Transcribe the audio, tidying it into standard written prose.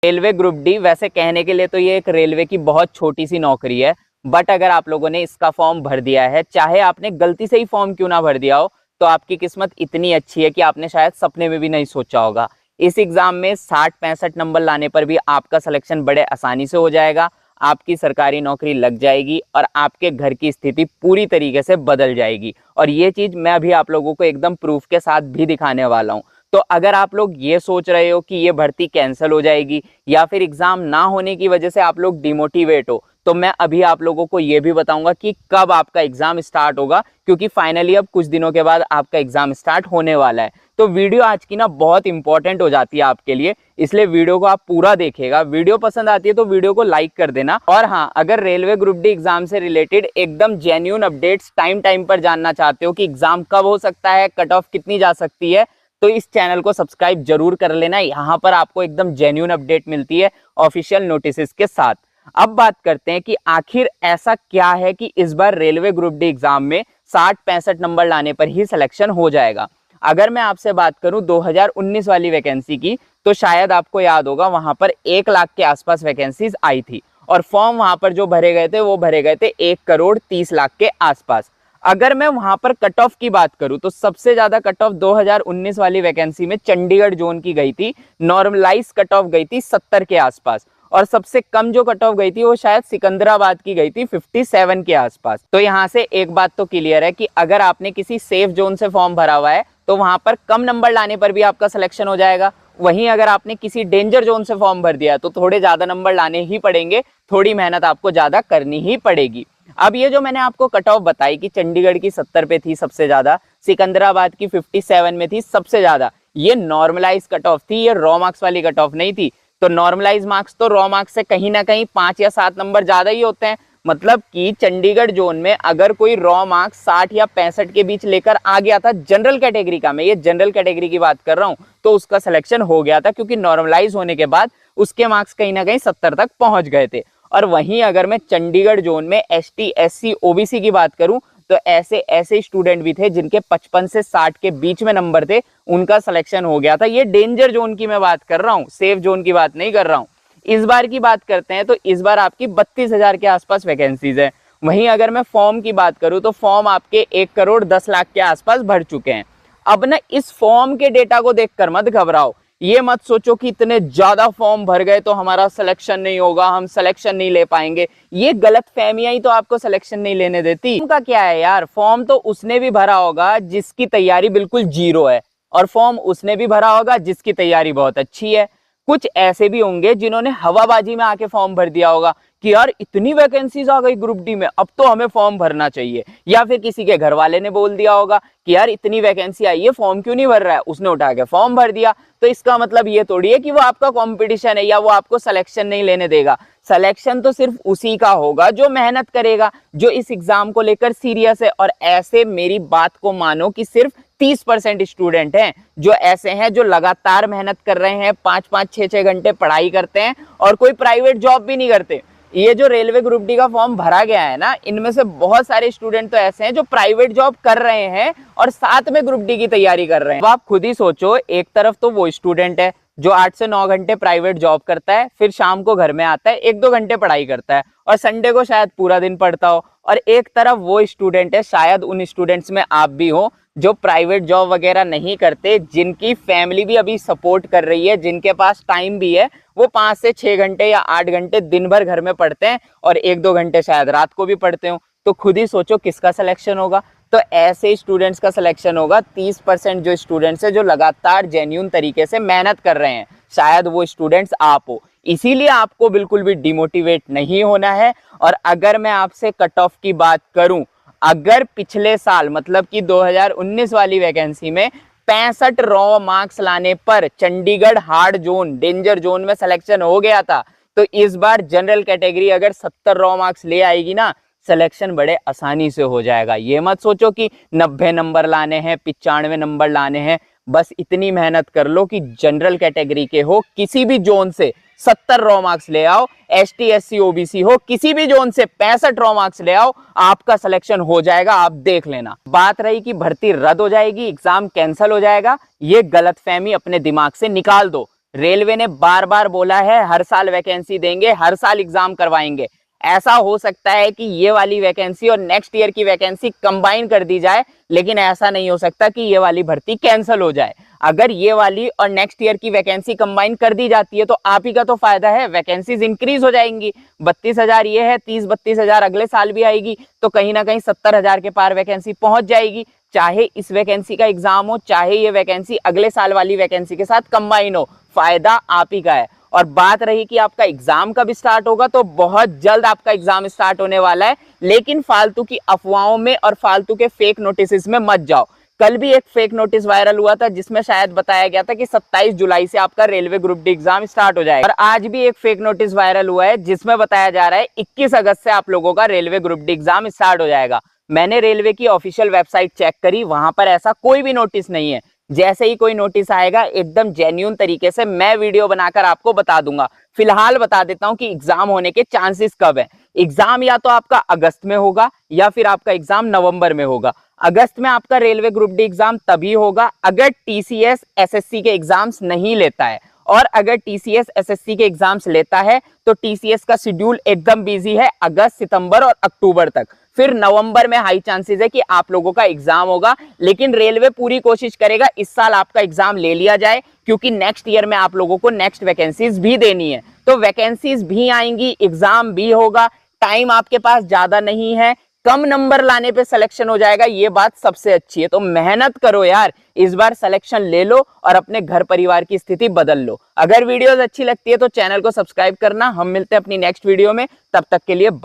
Railway group D वैसे कहने के लिए तो ये एक रेलवे की बहुत छोटी सी नौकरी है, बट अगर आप लोगों ने इसका फॉर्म भर दिया है, चाहे आपने गलती से ही फॉर्म क्यों ना भर दिया हो, तो आपकी किस्मत इतनी अच्छी है कि आपने शायद सपने में भी नहीं सोचा होगा। इस एग्जाम में 60-65 नंबर लाने पर भी आपका सिलेक्शन बड़े आसानी से हो जाएगा, आपकी सरकारी नौकरी लग जाएगी और आपके घर की स्थिति पूरी तरीके से बदल जाएगी। और ये चीज मैं अभी आप लोगों को एकदम प्रूफ के साथ भी दिखाने वाला हूँ। तो अगर आप लोग ये सोच रहे हो कि ये भर्ती कैंसिल हो जाएगी या फिर एग्जाम ना होने की वजह से आप लोग डिमोटिवेट हो, तो मैं अभी आप लोगों को ये भी बताऊंगा कि कब आपका एग्जाम स्टार्ट होगा, क्योंकि फाइनली अब कुछ दिनों के बाद आपका एग्जाम स्टार्ट होने वाला है। तो वीडियो आज की ना बहुत इंपॉर्टेंट हो जाती है आपके लिए, इसलिए वीडियो को आप पूरा देखिएगा। वीडियो पसंद आती है तो वीडियो को लाइक कर देना। और हाँ, अगर रेलवे ग्रुप डी एग्जाम से रिलेटेड एकदम जेन्युइन अपडेट्स टाइम पर जानना चाहते हो कि एग्जाम कब हो सकता है, कट ऑफ कितनी जा सकती है, तो इस चैनल को सब्सक्राइब जरूर कर लेना। यहाँ पर आपको एकदम जेन्युइन अपडेट मिलती है ऑफिशियल नोटिस के साथ। अब बात करते हैं कि आखिर ऐसा क्या है कि इस बार रेलवे ग्रुप डी एग्जाम में 60-65 नंबर लाने पर ही सिलेक्शन हो जाएगा। अगर मैं आपसे बात करूं 2019 वाली वैकेंसी की, तो शायद आपको याद होगा वहां पर 1 लाख के आसपास वैकेंसीज आई थी और फॉर्म वहां पर जो भरे गए थे वो भरे गए थे 1,30,00,000 के आसपास। अगर मैं वहां पर कट ऑफ की बात करूं तो सबसे ज्यादा कट ऑफ 2019 वाली वैकेंसी में चंडीगढ़ जोन की गई थी। नॉर्मलाइज कट ऑफ गई थी 70 के आसपास और सबसे कम जो कट ऑफ गई थी वो शायद सिकंदराबाद की गई थी 57 के आसपास। तो यहाँ से एक बात तो क्लियर है कि अगर आपने किसी सेफ जोन से फॉर्म भरा हुआ है तो वहां पर कम नंबर लाने पर भी आपका सिलेक्शन हो जाएगा। वहीं अगर आपने किसी डेंजर जोन से फॉर्म भर दिया तो थोड़े ज्यादा नंबर लाने ही पड़ेंगे, थोड़ी मेहनत आपको ज्यादा करनी ही पड़ेगी। अब ये जो मैंने आपको कट ऑफ बताई कि चंडीगढ़ की 70 पे थी सबसे ज्यादा, सिकंदराबाद की 57 में थी सबसे ज्यादा, ये नॉर्मलाइज कट ऑफ थी, ये रॉ मार्क्स वाली कट ऑफ नहीं थी। तो नॉर्मलाइज मार्क्स तो रॉ मार्क्स से कहीं ना कहीं 5 या 7 नंबर ज्यादा ही होते हैं। मतलब कि चंडीगढ़ जोन में अगर कोई रॉ मार्क्स 60 या 65 के बीच लेकर आ गया था जनरल कैटेगरी का, मैं ये जनरल कैटेगरी की बात कर रहा हूं, तो उसका सिलेक्शन हो गया था, क्योंकि नॉर्मलाइज होने के बाद उसके मार्क्स कहीं ना कहीं 70 तक पहुंच गए थे। और वहीं अगर मैं चंडीगढ़ जोन में ST SC OBC की बात करूं तो ऐसे स्टूडेंट भी थे जिनके 55 से 60 के बीच में नंबर थे, उनका सिलेक्शन हो गया था। ये डेंजर जोन की मैं बात कर रहा हूं, सेफ जोन की बात नहीं कर रहा हूं। इस बार की बात करते हैं तो इस बार आपकी 32,000 के आसपास वैकेंसीज है। वहीं अगर मैं फॉर्म की बात करूं तो फॉर्म आपके 1,10,00,000 के आसपास भर चुके हैं। अब ना इस फॉर्म के डेटा को देखकर मत घबराओ, ये मत सोचो कि इतने ज्यादा फॉर्म भर गए तो हमारा सिलेक्शन नहीं होगा, हम सिलेक्शन नहीं ले पाएंगे। ये गलत फहमियां ही तो आपको सिलेक्शन नहीं लेने देती। उनका क्या है यार, फॉर्म तो उसने भी भरा होगा जिसकी तैयारी बिल्कुल जीरो है, और फॉर्म उसने भी भरा होगा जिसकी तैयारी बहुत अच्छी है। कुछ ऐसे भी होंगे जिन्होंने हवाबाजी में आके फॉर्म भर दिया होगा कि यार इतनी वैकेंसीज आ गई ग्रुप डी में, अब तो हमें फॉर्म भरना चाहिए। या फिर किसी के घर वाले ने बोल दिया होगा कि यार इतनी वैकेंसी आई है, फॉर्म क्यों नहीं भर रहा है, उसने उठा के फॉर्म भर दिया। तो इसका मतलब ये थोड़ी है कि वो आपका कंपटीशन है या वो आपको सिलेक्शन नहीं लेने देगा। सिलेक्शन तो सिर्फ उसी का होगा जो मेहनत करेगा, जो इस एग्जाम को लेकर सीरियस है। और ऐसे मेरी बात को मानो कि सिर्फ 30% स्टूडेंट हैं जो ऐसे हैं, जो लगातार मेहनत कर रहे हैं, 5-5, 6-6 घंटे पढ़ाई करते हैं और कोई प्राइवेट जॉब भी नहीं करते। ये जो रेलवे ग्रुप डी का फॉर्म भरा गया है ना, इनमें से बहुत सारे स्टूडेंट तो ऐसे हैं जो प्राइवेट जॉब कर रहे हैं और साथ में ग्रुप डी की तैयारी कर रहे हैं। अब आप खुद ही सोचो, एक तरफ तो वो स्टूडेंट है जो 8 से 9 घंटे प्राइवेट जॉब करता है, फिर शाम को घर में आता है, 1-2 घंटे पढ़ाई करता है और संडे को शायद पूरा दिन पढ़ता हो। और एक तरफ वो स्टूडेंट है, शायद उन स्टूडेंट्स में आप भी हो, जो प्राइवेट जॉब वगैरह नहीं करते, जिनकी फैमिली भी अभी सपोर्ट कर रही है, जिनके पास टाइम भी है, वो 5 से 6 घंटे या 8 घंटे दिन भर घर में पढ़ते हैं और 1-2 घंटे शायद रात को भी पढ़ते हो। तो खुद ही सोचो किसका सिलेक्शन होगा। तो ऐसे स्टूडेंट्स का सिलेक्शन होगा। 30% जो स्टूडेंट्स है जो लगातार जेन्युइन तरीके से मेहनत कर रहे हैं, शायद वो स्टूडेंट्स आप हो। इसीलिए आपको बिल्कुल भी डिमोटिवेट नहीं होना है। और अगर मैं आपसे कट ऑफ की बात करूं, अगर पिछले साल मतलब कि 2019 वाली वैकेंसी में 65 रॉ मार्क्स लाने पर Chandigarh hard zone, danger zone में सिलेक्शन हो गया था, तो इस बार जनरल कैटेगरी अगर 70 रॉ मार्क्स ले आएगी ना, सिलेक्शन बड़े आसानी से हो जाएगा। ये मत सोचो कि 90 नंबर लाने हैं, 95 नंबर लाने हैं। बस इतनी मेहनत कर लो कि जनरल कैटेगरी के हो, किसी भी जोन से 70 रॉ मार्क्स ले आओ, ST SC OBC हो, किसी भी जोन से 65 रॉ मार्क्स ले आओ, आपका सिलेक्शन हो जाएगा। आप देख लेना। बात रही कि भर्ती रद्द हो जाएगी, एग्जाम कैंसिल हो जाएगा, ये गलतफहमी अपने दिमाग से निकाल दो। रेलवे ने बार बार बोला है हर साल वैकेंसी देंगे, हर साल एग्जाम करवाएंगे। ऐसा हो सकता है कि ये वाली वैकेंसी और नेक्स्ट ईयर की वैकेंसी कंबाइन कर दी जाए, लेकिन ऐसा नहीं हो सकता कि ये वाली भर्ती कैंसिल हो जाए। अगर ये वाली और नेक्स्ट ईयर की वैकेंसी कंबाइन कर दी जाती है तो आप ही का तो फायदा है, वैकेंसीज इंक्रीज हो जाएंगी। 32,000 ये है, 30-32,000 अगले साल भी आएगी, तो कहीं ना कहीं 70,000 के पार वैकेंसी पहुंच जाएगी। चाहे इस वैकेंसी का एग्जाम हो, चाहे ये वैकेंसी अगले साल वाली वैकेंसी के साथ कंबाइन हो, फायदा आप ही का है। और बात रही कि आपका एग्जाम कब स्टार्ट होगा, तो बहुत जल्द आपका एग्जाम स्टार्ट होने वाला है। लेकिन फालतू की अफवाहों में और फालतू के फेक नोटिस में मत जाओ। कल भी एक फेक नोटिस वायरल हुआ था जिसमें शायद बताया गया था कि 27 जुलाई से आपका railway group D exam start हो जाएगा। और आज भी एक फेक नोटिस वायरल हुआ है जिसमें बताया जा रहा है 21 अगस्त से आप लोगों का railway group D exam start हो जाएगा। मैंने रेलवे की ऑफिशियल वेबसाइट चेक करी, वहां पर ऐसा कोई भी नोटिस नहीं है। जैसे ही कोई नोटिस आएगा एकदम जेन्युइन तरीके से मैं वीडियो बनाकर आपको बता दूंगा। फिलहाल बता देता हूं कि एग्जाम होने के चांसेस कब है। एग्जाम या तो आपका अगस्त में होगा या फिर आपका एग्जाम नवंबर में होगा। अगस्त में आपका रेलवे ग्रुप डी एग्जाम तभी होगा अगर टीसीएस एसएससी के एग्जाम्स नहीं लेता है, और अगर टीसीएस एसएससी के एग्जाम्स लेता है तो टीसीएस का शेड्यूल एकदम बिजी है अगस्त, सितंबर और अक्टूबर तक। फिर नवंबर में हाई चांसेस है कि आप लोगों का एग्जाम होगा। लेकिन रेलवे पूरी कोशिश करेगा इस साल आपका एग्जाम ले लिया जाए, क्योंकि नेक्स्ट ईयर में आप लोगों को नेक्स्ट वैकेंसीज भी देनी है। तो वैकेंसीज भी आएंगी, एग्जाम भी होगा, टाइम आपके पास ज्यादा नहीं है, कम नंबर लाने पे सिलेक्शन हो जाएगा, ये बात सबसे अच्छी है। तो मेहनत करो यार, इस बार सिलेक्शन ले लो और अपने घर परिवार की स्थिति बदल लो। अगर वीडियोस अच्छी लगती है तो चैनल को सब्सक्राइब करना। हम मिलते हैं अपनी नेक्स्ट वीडियो में, तब तक के लिए बाय।